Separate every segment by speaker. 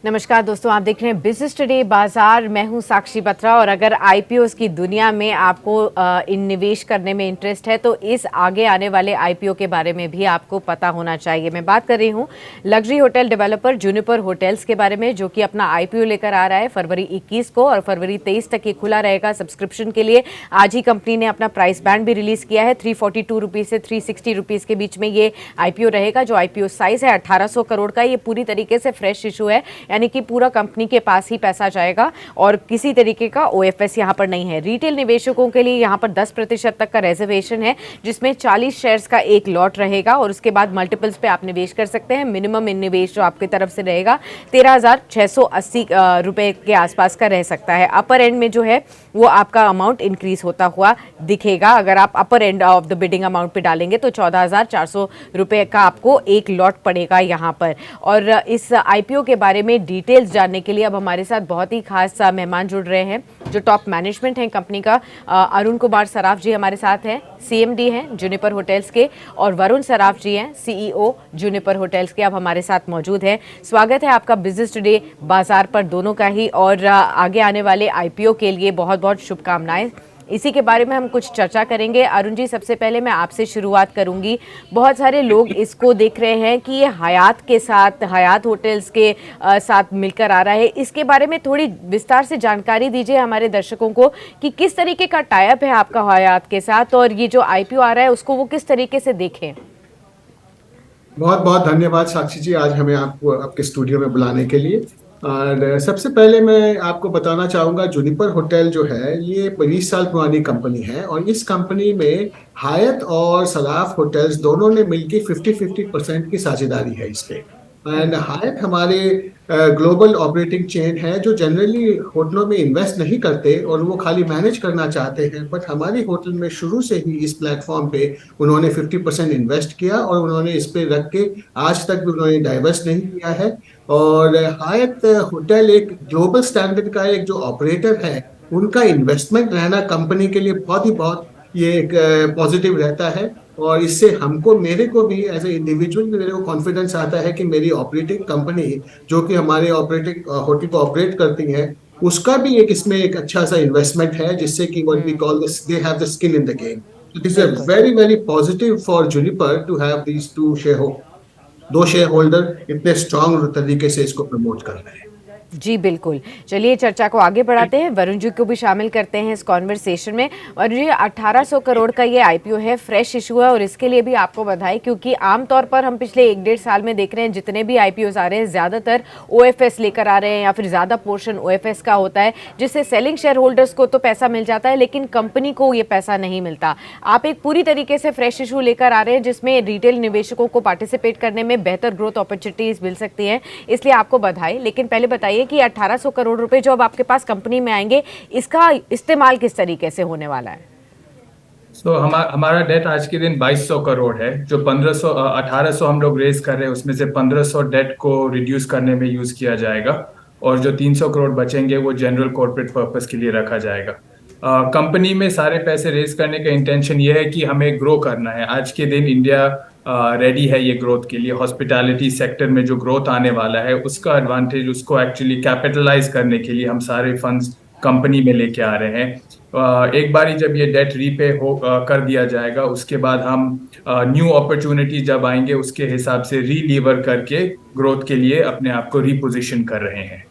Speaker 1: नमस्कार दोस्तों, आप देख रहे हैं बिजनेस टुडे बाजार। मैं हूं साक्षी बत्रा और अगर आईपीओस की दुनिया में आपको इन निवेश करने में इंटरेस्ट है तो इस आगे आने वाले आईपीओ के बारे में भी आपको पता होना चाहिए। मैं बात कर रही हूं luxury hotel developer Juniper hotels के बारे में, जो कि अपना आईपीओ लेकर आ रहा है फरवरी 21 को और फरवरी 23 तक ये खुला रहेगा सब्सक्रिप्शन के लिए। आज ही कंपनी ने अपना प्राइस बैंड भी रिलीज किया है। 342 रुपीज से 360 रुपीज के बीच में ये आईपीओ रहेगा। जो आईपीओ साइज है 1800 करोड़ का, ये पूरी तरीके से फ्रेश इशू है, यानी कि पूरा कंपनी के पास ही पैसा जाएगा और किसी तरीके का ओएफएस यहां पर नहीं है। रिटेल निवेशकों के लिए यहां पर 10% तक का रिजर्वेशन है, जिसमें 40 शेयर्स का एक लॉट रहेगा और उसके बाद मल्टीपल्स पे आप निवेश कर सकते हैं। मिनिमम इन निवेश जो आपकी तरफ से रहेगा 13,680 रुपए के आसपास का रह सकता है। अपर एंड में जो है वो आपका अमाउंट इंक्रीज होता हुआ दिखेगा। अगर आप upper end of the bidding amount पे डालेंगे तो 14,400 रुपए का आपको एक लॉट पड़ेगा यहाँ पर। और इस आईपीओ के बारे में डिटेल्स जानने के लिए अब हमारे साथ बहुत ही खास मेहमान जुड़ रहे हैं, जो टॉप मैनेजमेंट है कंपनी का। अरुण कुमार सराफ जी हमारे साथ हैं, सीएमडी हैं जूनिपर होटल्स के, और वरुण सराफ जी हैं सीईओ जूनिपर होटल्स के, अब हमारे साथ मौजूद हैं। स्वागत है आपका बिजनेस टुडे बाजार पर दोनों का ही, और आगे आने वाले आईपीओ के लिए बहुत बहुत शुभकामनाएं। इसी के बारे में हम कुछ चर्चा करेंगे। अरुण जी, सबसे पहले मैं आपसे शुरुआत करूंगी। बहुत सारे लोग इसको देख रहे हैं कि ये हयात के साथ, हयात होटल्स के साथ मिलकर आ रहा है। इसके बारे में थोड़ी विस्तार से जानकारी दीजिए हमारे दर्शकों को कि किस तरीके का टाइप है आपका हयात के साथ, और ये जो आईपीओ आ रहा है उसको वो किस तरीके से देखें।
Speaker 2: बहुत बहुत धन्यवाद साक्षी जी, आज हमें आपको आपके स्टूडियो में बुलाने के लिए। और सबसे पहले मैं आपको बताना चाहूँगा, जूनिपर होटल जो है ये 20 साल पुरानी कंपनी है और इस कंपनी में हायत और सराफ होटल्स दोनों ने मिलकर 50-50% की साझेदारी है इस पे। एंड हायत हमारे ग्लोबल ऑपरेटिंग चेन है जो जनरली होटलों में इन्वेस्ट नहीं करते और वो खाली मैनेज करना चाहते हैं, बट हमारी होटल में शुरू से ही इस प्लेटफॉर्म पे उन्होंने 50% इन्वेस्ट किया और उन्होंने इस पे रख के आज तक भी उन्होंने डाइवर्स नहीं किया है। और हायत होटल एक ग्लोबल स्टैंडर्ड का एक जो ऑपरेटर है, उनका इन्वेस्टमेंट रहना कंपनी के लिए बहुत ये एक पॉजिटिव रहता है। और इससे हमको, मेरे को भी एज ए इंडिविजुअल मेरे को कॉन्फिडेंस आता है कि मेरी ऑपरेटिंग कंपनी जो कि हमारे ऑपरेटिंग होटल को ऑपरेट करती है, उसका भी एक इसमें एक अच्छा सा इन्वेस्टमेंट है, जिससे कि what we call this, they have the skin in the game. It is a
Speaker 1: बिल्कुल।
Speaker 2: Very positive for Juniper to have these दो शेयर होल्डर इतने स्ट्रांग तरीके से इसको प्रमोट कर रहे हैं।
Speaker 1: जी बिल्कुल। चलिए चर्चा को आगे बढ़ाते हैं, वरुण जी को भी शामिल करते हैं इस कॉन्वर्सेशन में। वरुण जी, 1800 करोड़ का ये आईपीओ है, फ्रेश इशू है, और इसके लिए भी आपको बधाई, क्योंकि आमतौर पर हम पिछले 1-1.5 साल में देख रहे हैं जितने भी आईपीओज आ रहे हैं ज़्यादातर ओएफएस लेकर आ रहे हैं, या फिर ज़्यादा पोर्शन ओएफएस का होता है, जिससे सेलिंग शेयर होल्डर्स को तो पैसा मिल जाता है लेकिन कंपनी को ये पैसा नहीं मिलता। आप एक पूरी तरीके से फ्रेश इशू लेकर आ रहे हैं जिसमें रिटेल निवेशकों को पार्टिसिपेट करने में बेहतर ग्रोथ अपॉर्चुनिटीज मिल सकती हैं, इसलिए आपको बधाई। लेकिन पहले बताइए कि 1800 करोड़ रुपए जो अब आपके पास कंपनी में आएंगे, इसका इस्तेमाल किस तरीके से होने वाला है?
Speaker 3: हमारा डेट आज के दिन 2200 करोड़ है। जो 1800 हम लोग रेज कर रहे हैं उसमें से 1500 डेट को रिड्यूस करने में यूज किया जाएगा और जो 300 करोड़ बचेंगे वो जनरल कॉर्पोरेट पर्पस के लिए रखा जाएगा। कंपनी में सारे पैसे रेज करने का इंटेंशन ये है कि हमें ग्रो करना है। आज के दिन इंडिया रेडी है ये ग्रोथ के लिए। हॉस्पिटैलिटी सेक्टर में जो ग्रोथ आने वाला है उसका एडवांटेज, उसको एक्चुअली कैपिटलाइज करने के लिए हम सारे फंड्स कंपनी में लेके आ रहे हैं। एक बारी जब ये डेट रीपे हो कर दिया जाएगा, उसके बाद हम न्यू अपॉर्चुनिटी जब आएंगे उसके हिसाब से रीलीवर करके ग्रोथ के लिए अपने आप को रीपोजिशन कर रहे हैं।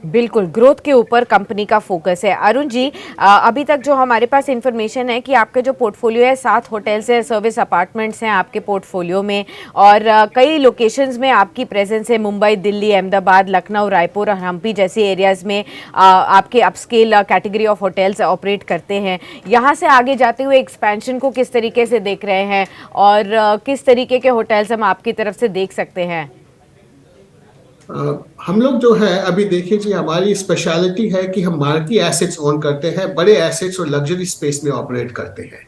Speaker 1: बिल्कुल, ग्रोथ के ऊपर कंपनी का फोकस है। अरुण जी, अभी तक जो हमारे पास इंफॉर्मेशन है कि आपके जो पोर्टफोलियो है, 7 होटल्स है, सर्विस अपार्टमेंट्स हैं आपके पोर्टफोलियो में, और कई लोकेशंस में आपकी प्रेजेंस है, मुंबई, दिल्ली, अहमदाबाद, लखनऊ, रायपुर और हम्पी जैसी एरियाज में आपके upscale category of hotels operate करते हैं। यहाँ से आगे जाते हुए एक्सपेंशन को किस तरीके से देख रहे हैं, और किस तरीके के होटल्स हम आपकी तरफ से देख सकते हैं?
Speaker 2: हम लोग जो है अभी देखिए जी, हमारी स्पेशलिटी है कि हम मार्की एसेट्स ओन करते हैं, बड़े एसेट्स और लग्जरी स्पेस में ऑपरेट करते हैं।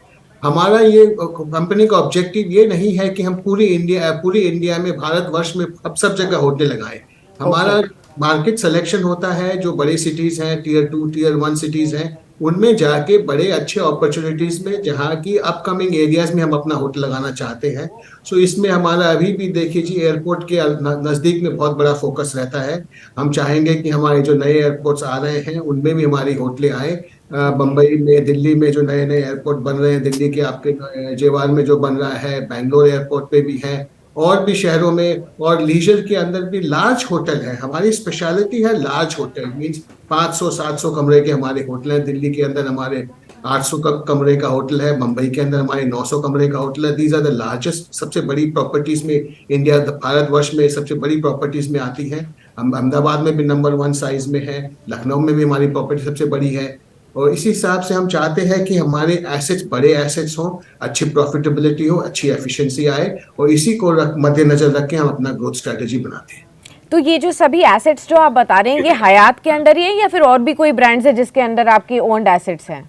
Speaker 2: हमारा ये कंपनी का ऑब्जेक्टिव ये नहीं है कि हम पूरी इंडिया में, भारतवर्ष में अब सब जगह होटल लगाएं। हमारा मार्केट सिलेक्शन होता है, जो बड़ी सिटीज हैं, टियर 2 टियर 1 सिटीज हैं, उनमें जाके बड़े अच्छे अपॉर्चुनिटीज में, जहाँ की अपकमिंग एरियाज में हम अपना होटल लगाना चाहते हैं। सो इसमें हमारा अभी भी देखिए जी, एयरपोर्ट के नजदीक में बहुत बड़ा फोकस रहता है। हम चाहेंगे कि हमारे जो नए एयरपोर्ट्स आ रहे हैं उनमें भी हमारी होटलें आए। बम्बई में, दिल्ली में जो नए नए एयरपोर्ट बन रहे हैं, दिल्ली के आपके जेवार में जो बन रहा है, बैंगलोर एयरपोर्ट पे भी है, और भी शहरों में, और लीजर के अंदर भी लार्ज होटल है। हमारी स्पेशलिटी है लार्ज होटल, मीन्स 500-700 कमरे के हमारे होटल हैं। दिल्ली के अंदर हमारे 800 कमरे का होटल है, मुंबई के अंदर हमारे 900 कमरे का होटल है। दीज आर द लार्जेस्ट, सबसे बड़ी प्रॉपर्टीज में इंडिया, भारतवर्ष में सबसे बड़ी प्रॉपर्टीज में आती हैं। हम अहमदाबाद में भी नंबर 1 साइज में है, लखनऊ में भी हमारी प्रॉपर्टी सबसे बड़ी है। और इसी हिसाब से हम चाहते हैं कि हमारे एसेट्स बड़े एसेट्स हों, अच्छी प्रॉफिटेबिलिटी हो, अच्छी एफिशिएंसी आए, और इसी को मद्देनजर रख के हम अपना ग्रोथ स्ट्रेटेजी बनाते हैं।
Speaker 1: तो ये जो सभी एसेट्स जो आप बता रहे हैं, ये हयात के अंदर ही है या फिर और भी कोई ब्रांड्स है जिसके अंदर आपकी ओन्ड एसेट्स हैं?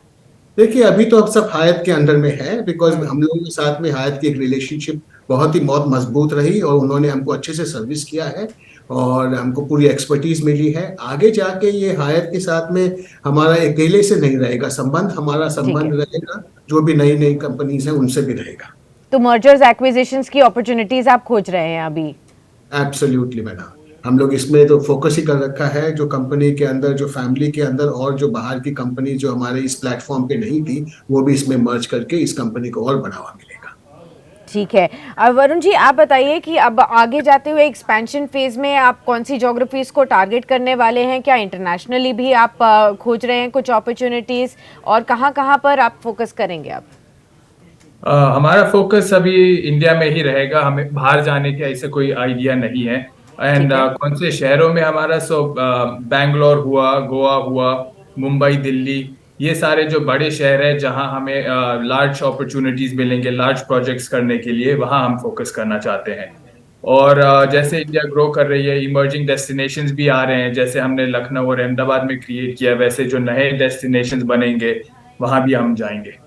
Speaker 2: देखिए, अभी तो अब सब हायत के अंडर में है, बिकॉज हम लोगों के साथ में हायत की एक रिलेशनशिप बहुत मजबूत रही, और उन्होंने हमको अच्छे से सर्विस किया है और हमको पूरी एक्सपर्टीज मिली है। आगे जाके ये हायत के साथ में हमारा अकेले से नहीं रहेगा संबंध, हमारा संबंध रहेगा जो भी नई नई कंपनीज हैं उनसे भी रहेगा।
Speaker 1: तो मर्जर्स एक्विजिशंस की अपॉर्चुनिटीज आप खोज रहे हैं अभी?
Speaker 2: एब्सोल्युटली मैडम, हम लोग इसमें तो फोकस ही कर रखा है। जो कंपनी के अंदर, जो फैमिली के अंदर, और जो बाहर की कंपनी जो हमारे इस प्लेटफॉर्म पे नहीं थी, वो भी इसमें मर्ज करके इस कंपनी को और बढ़ावा मिलेगा।
Speaker 1: ठीक है। अब वरुण जी, आप बताइए कि अब आगे जाते हुए एक्सपेंशन फेज में आप कौन सी ज्योग्राफीज को टारगेट करने वाले हैं? क्या इंटरनेशनली भी आप खोज रहे हैं कुछ अपॉर्चुनिटीज, और कहाँ कहाँ पर आप फोकस करेंगे आप?
Speaker 3: हमारा फोकस अभी इंडिया में ही रहेगा, हमें बाहर जाने के ऐसे कोई आइडिया नहीं है। एंड कौन से शहरों में हमारा, बैंगलोर हुआ, गोवा हुआ, मुंबई, दिल्ली, ये सारे जो बड़े शहर है जहां हमें लार्ज अपॉर्चुनिटीज मिलेंगे लार्ज प्रोजेक्ट्स करने के लिए, वहां हम फोकस करना चाहते हैं। और जैसे इंडिया ग्रो कर रही है, इमर्जिंग डेस्टिनेशंस भी आ रहे हैं, जैसे हमने लखनऊ और अहमदाबाद में क्रिएट किया, वैसे जो नए डेस्टिनेशंस बनेंगे वहां भी हम जाएंगे।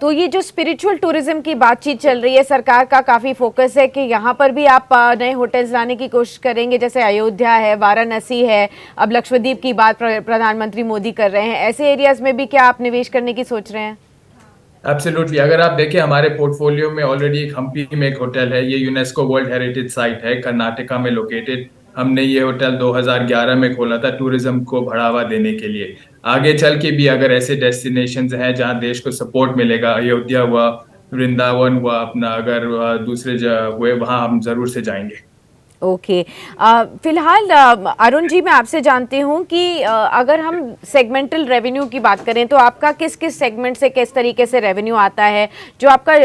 Speaker 1: तो ये जो स्पिरिचुअल टूरिज्म की बातचीत चल रही है, सरकार का काफी फोकस है कि यहाँ पर भी आप नए होटल्स लाने की कोशिश करेंगे, जैसे अयोध्या है, वाराणसी है, अब लक्षद्वीप की बात प्रधानमंत्री मोदी कर रहे हैं। ऐसे एरियाज में भी क्या आप निवेश करने की सोच रहे हैं?
Speaker 3: एब्सोल्युटली, अगर आप देखें हमारे पोर्टफोलियो में ऑलरेडी एक हम्पी में एक होटल है, ये यूनेस्को वर्ल्ड हेरिटेज साइट है, कर्नाटका में लोकेटेड। हमने ये होटल 2011 में खोला था टूरिज्म को बढ़ावा देने के लिए। आगे चल के भी अगर ऐसे डेस्टिनेशंस हैं जहां देश को सपोर्ट मिलेगा, अयोध्या हुआ, वृंदावन हुआ अपना, अगर दूसरे हुए, वहां हम जरूर से जाएंगे।
Speaker 1: ओके। फिलहाल अरुण जी, मैं आपसे जानती हूँ कि अगर हम सेगमेंटल रेवेन्यू की बात करें तो आपका किस किस सेगमेंट से किस तरीके से रेवेन्यू आता है? जो आपका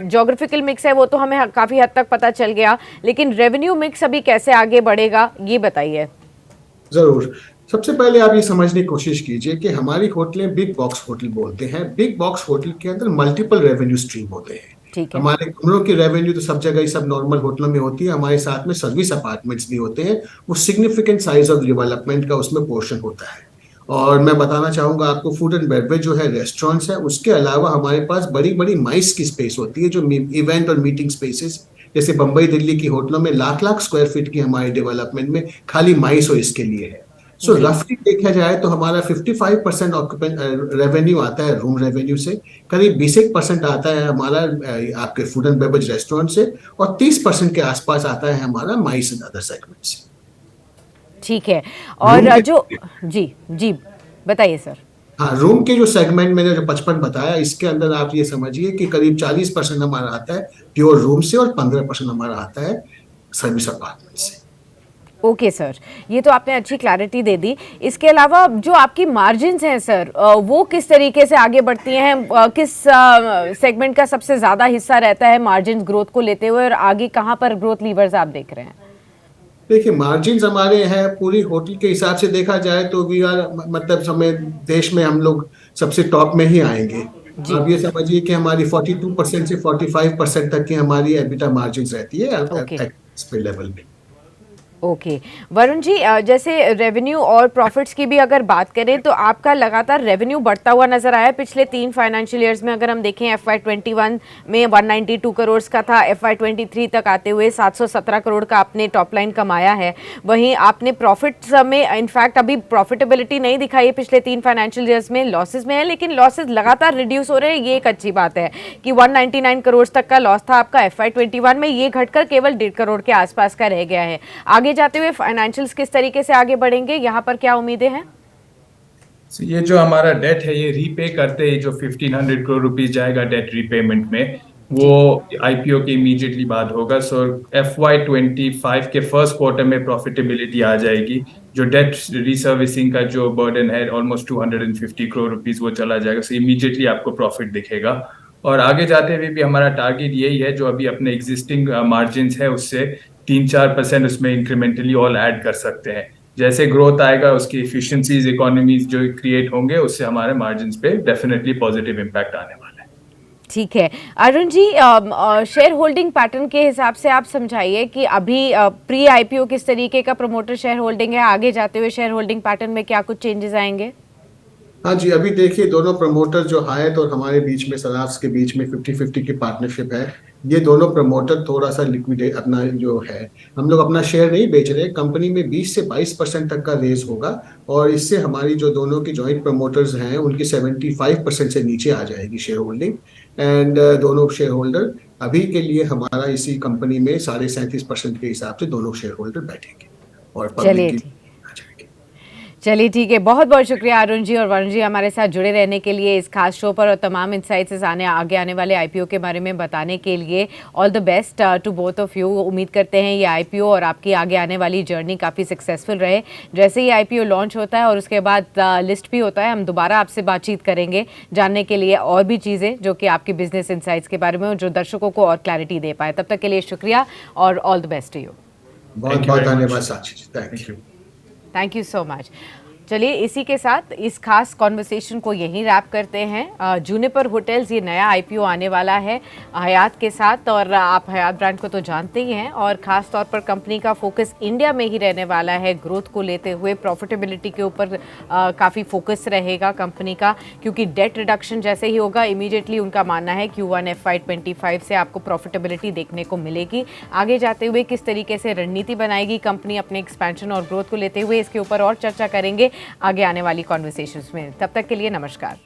Speaker 1: ज्योग्राफिकल मिक्स है वो तो हमें काफ़ी हद तक पता चल गया, लेकिन रेवेन्यू मिक्स अभी कैसे आगे बढ़ेगा, ये बताइए।
Speaker 2: जरूर। सबसे पहले आप ये समझने की कोशिश कीजिए कि हमारी होटलें बिग बॉक्स होटल बोलते हैं। बिग बॉक्स होटल के अंदर मल्टीपल रेवेन्यू स्ट्रीम होते हैं।
Speaker 1: ठीक है।
Speaker 2: हमारे कमरों की रेवेन्यू तो सब जगह ही, सब नॉर्मल होटलों में होती है। हमारे साथ में सर्विस अपार्टमेंट्स भी होते हैं, वो सिग्निफिकेंट साइज ऑफ डेवलपमेंट का उसमें पोर्शन होता है। और मैं बताना चाहूंगा आपको, फूड एंड बेवरेज जो है, रेस्टोरेंट्स है, उसके अलावा हमारे पास बड़ी बड़ी माइस की स्पेस होती है, जो इवेंट और मीटिंग स्पेसेस, जैसे बंबई दिल्ली की होटलों में लाख लाख स्क्वायर फीट की हमारे डेवलपमेंट में खाली माइस और इसके लिए है। सो रफली देखा जाए तो हमारा 55% ऑक्यूपेंट रेवेन्यू आता है रूम रेवेन्यू से, करीब 20% आता है हमारा आपके फूड एंड बेवरेज रेस्टोरेंट से, और 30% के आसपास आता है हमारा माइस एंड अदर सेगमेंट से।
Speaker 1: ठीक है। और जो जी बताइए सर।
Speaker 2: हाँ, रूम के जो सेगमेंट मैंने जो 55 बताया, इसके अंदर आप ये समझिए कि करीब 40% हमारा आता है प्योर रूम से, और 15% हमारा आता है सर्विस अपार्टमेंट से।
Speaker 1: ओके सर, ये तो आपने अच्छी क्लैरिटी दे दी। इसके अलावा जो आपकी मार्जिन्स हैं सर, वो किस तरीके से आगे बढ़ती हैं? किस सेगमेंट का सबसे ज़्यादा हिस्सा रहता है मार्जिन ग्रोथ को लेते हुए, और आगे कहाँ पर ग्रोथ लीवर्स आप देख रहे हैं?
Speaker 2: देखिए, मार्जिन्स हमारे हैं पूरी होटल के हिसाब से देखा जाए तो वी आर, मतलब समय देश में हम लोग सबसे टॉप में ही आएंगे। आप ये समझिए कि हमारी 42% से 45% तक की हमारी एबिटा मार्जिन्स रहती है पे लेवल में।
Speaker 1: ओके वरुण जी, जैसे रेवेन्यू और प्रॉफिट्स की भी अगर बात करें तो आपका लगातार रेवेन्यू बढ़ता हुआ नजर आया पिछले 3 फाइनेंशियल ईयर्स में। अगर हम देखें FY21 में 192 करोड़ का था, FY23 तक आते हुए 717 करोड़ का आपने टॉप लाइन कमाया है। वहीं आपने प्रॉफिट्स में इनफैक्ट अभी प्रॉफिटेबिलिटी नहीं दिखाई है, पिछले 3 फाइनेंशियल ईयर्स में लॉसेज में है, लेकिन लॉसेज लगातार रिड्यूस हो रहे हैं। ये एक अच्छी बात है कि 199 करोड़ तक का लॉस था आपका FY21 में, ये घटकर केवल 1.5 करोड़ के आसपास का रह गया है। आगे जाते हुए फाइनेंशियल्स किस तरीके से आगे बढ़ेंगे, यहाँ पर क्या उम्मीदें हैं?
Speaker 3: ये जो हमारा डेट है ये रीपे करते ही जो 1500 करोड़ रुपीस जाएगा डेट रीपेमेंट में, वो आईपीओ के इमीडिएटली बाद होगा। सो FY25 के फर्स्ट क्वार्टर में प्रॉफिटेबिलिटी आ जाएगी। जो डेट रिसर्विसिंग का जो बर्डन है ऑलमोस्ट 250 करोड़ रुपीस वो चला जाएगा। सो इमीडिएटली आपको प्रॉफिट दिखेगा। और आगे जाते हुए भी हमारा टारगेट यही है, जो अभी अपने एग्जिस्टिंग मार्जिन्स है उससे 3-4% उसमें इंक्रीमेंटली ऑल ऐड कर सकते हैं। जैसे ग्रोथ आएगा उसकी एफिशिएंसीज इकोनॉमीज जो क्रिएट होंगे उससे हमारे मार्जिन्स पे डेफिनेटली पॉजिटिव इम्पैक्ट आने वाला है।
Speaker 1: ठीक है Arun ji, share holding pattern के हिसाब से आप समझाइए कि अभी प्री आईपीओ किस तरीके का प्रमोटर शेयर होल्डिंग है, आगे जाते हुए शेयर होल्डिंग पैटर्न में क्या कुछ चेंजेस आएंगे?
Speaker 2: हाँ जी, अभी देखिए दोनों प्रमोटर जो हायत और हमारे बीच में सराफ्स के बीच में 50-50 की पार्टनरशिप है। ये दोनों प्रमोटर थोड़ा सा लिक्विडेट अपना जो है, हम लोग अपना शेयर नहीं बेच रहे। कंपनी में 20 से 22% तक का रेज होगा और इससे हमारी जो दोनों की जॉइंट प्रमोटर्स हैं उनकी 75% से नीचे आ जाएगी शेयर होल्डिंग। एंड दोनों शेयर होल्डर अभी के लिए हमारा इसी कंपनी में 37.5% के हिसाब से दोनों शेयर होल्डर बैठेंगे और
Speaker 1: चलिए
Speaker 2: पब्लिक की।
Speaker 1: चलिए ठीक है, बहुत बहुत शुक्रिया अरुण जी और वरुण जी हमारे साथ जुड़े रहने के लिए इस खास शो पर और तमाम इनसाइट्स आगे आने वाले आईपीओ के बारे में बताने के लिए। All the best to both of you. उम्मीद करते हैं ये आईपीओ और आपकी आगे आने वाली जर्नी काफ़ी सक्सेसफुल रहे। जैसे ही आईपीओ लॉन्च होता है और उसके बाद लिस्ट भी होता है, हम दोबारा आपसे बातचीत करेंगे जानने के लिए और भी चीज़ें जो कि आपकी बिजनेस इनसाइट्स के बारे में जो दर्शकों को और क्लैरिटी दे पाए। तब तक के लिए शुक्रिया और all the best to you.
Speaker 2: बहुत बहुत धन्यवाद Sakshi ji, thank you.
Speaker 1: Thank you so much. चलिए इसी के साथ इस खास कॉन्वर्सेशन को यहीं रैप करते हैं। जूनिपर होटल्स ये नया आईपीओ आने वाला है हयात के साथ, और आप हयात ब्रांड को तो जानते ही हैं, और ख़ास तौर पर कंपनी का फोकस इंडिया में ही रहने वाला है। ग्रोथ को लेते हुए प्रॉफिटेबिलिटी के ऊपर काफ़ी फोकस रहेगा कंपनी का, क्योंकि डेट रिडक्शन जैसे ही होगा इमीडिएटली उनका मानना है Q1 FY25 से आपको प्रॉफिटेबिलिटी देखने को मिलेगी। आगे जाते हुए किस तरीके से रणनीति बनाएगी कंपनी अपने एक्सपेंशन और ग्रोथ को लेते हुए, इसके ऊपर और चर्चा करेंगे आगे आने वाली कॉन्वर्सेशंस में। तब तक के लिए नमस्कार।